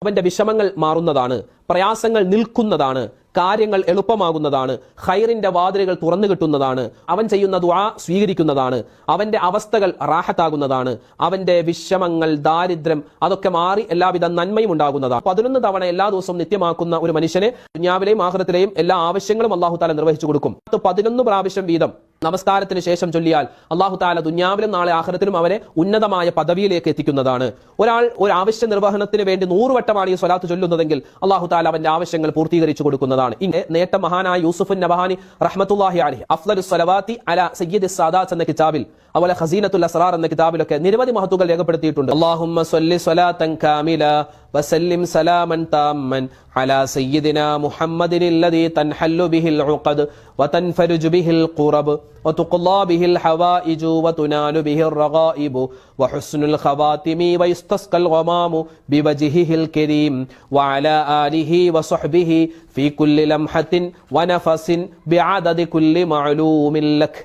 അവന്റെ വിഷമങ്ങൾ മാറുന്നതാണ്, പ്രയാസങ്ങൾ നിൽക്കുന്നതാണ്, കാര്യങ്ങൾ എളുപ്പമാകുന്നതാണ്, ഖൈറിന്റെ വാതിലുകൾ തുറന്നു കിട്ടുന്നതാണ്, അവൻ ചെയ്യുന്ന ദുആ സ്വീകരിക്കുന്നതാണ്, അവന്റെ അവസ്ഥകൾ റാഹത്താകുന്നതാണ്, അവന്റെ വിഷമങ്ങൾ, ദാരിദ്ര്യം അതൊക്കെ മാറി എല്ലാവിധ നന്മയും ഉണ്ടാകുന്നതാണ്. 11 തവണ എല്ലാ ദിവസവും നിത്യമാക്കുന്ന ഒരു മനുഷ്യനെ ദുനിയാവിലെയും ആഖിറത്തിലെയും എല്ലാ ആവശ്യങ്ങളും അല്ലാഹു തആല നിർവഹിച്ചു കൊടുക്കും. 11 പ്രാവശ്യം വീതം നമസ്കാരത്തിന് ശേഷം ചൊല്ലിയാൽ അല്ലാഹു തആല ദുനിയാവിലും നാളെ ആഖിറത്തിലും അവരെ ഉന്നതമായ പദവിയിലേക്ക് എത്തിക്കുന്നതാണ്. ഒരാൾ ഒരു ആവശ്യ നിർവഹണത്തിന് വേണ്ടി 100 വട്ടമാണ് ഈ സ്വലാത്ത് ചൊല്ലുന്നതെങ്കിൽ അല്ലാഹു തആല അവന്റെ ആവശ്യങ്ങൾ പൂർത്തീകരിച്ചു കൊടുക്കുന്നതാണ്. ഇങ്ങനെ നേട്ടം മഹാനായ യൂസുഫ് നബഹാനി റഹ്മത്തുള്ളാഹി അലൈഹി അഫ്ളലുസ് സ്വലവാത്തി അലാ സയ്യിദിസ് സാദാത്ത് എന്ന കിതാബിൽ, അതുപോലെ ഖസീനത്തുൽ അസ്റാർ എന്ന കിതാബിലൊക്കെ നിരവധി മഹത്തുക്കൾ രേഖപ്പെടുത്തിയിട്ടുണ്ട്. അല്ലാഹുമ്മ സ്വല്ലി സ്വലാത്തൻ കാമില വസല്ലിം സലാമൻ താമ്മൻ അലാ സയ്യിദിനാ മുഹമ്മദിൻ അല്ലദീ തൻഹല്ലു ബിഹിൽ ഉഖദ് വതൻഫരുജു ബിഹിൽ ഖുറബ് വതുഖ്ലാ ബിഹിൽ ഹവായിജു വതുനാലു ബിഹിർ റഗായിബു വഹുസ്നുൽ ഖവാതിമി വയസ്തസ്ഖൽ ഗമാമു ബിവജ്ഹിഹിൽ കരീം വഅലാ ആലിഹി വസഹ്ബിഹി ഫീ കുല്ലി ലംഹത്തിൻ വനഫസിൻ ബിഅദദി കുല്ലി മഅലൂമിൻ ലക്.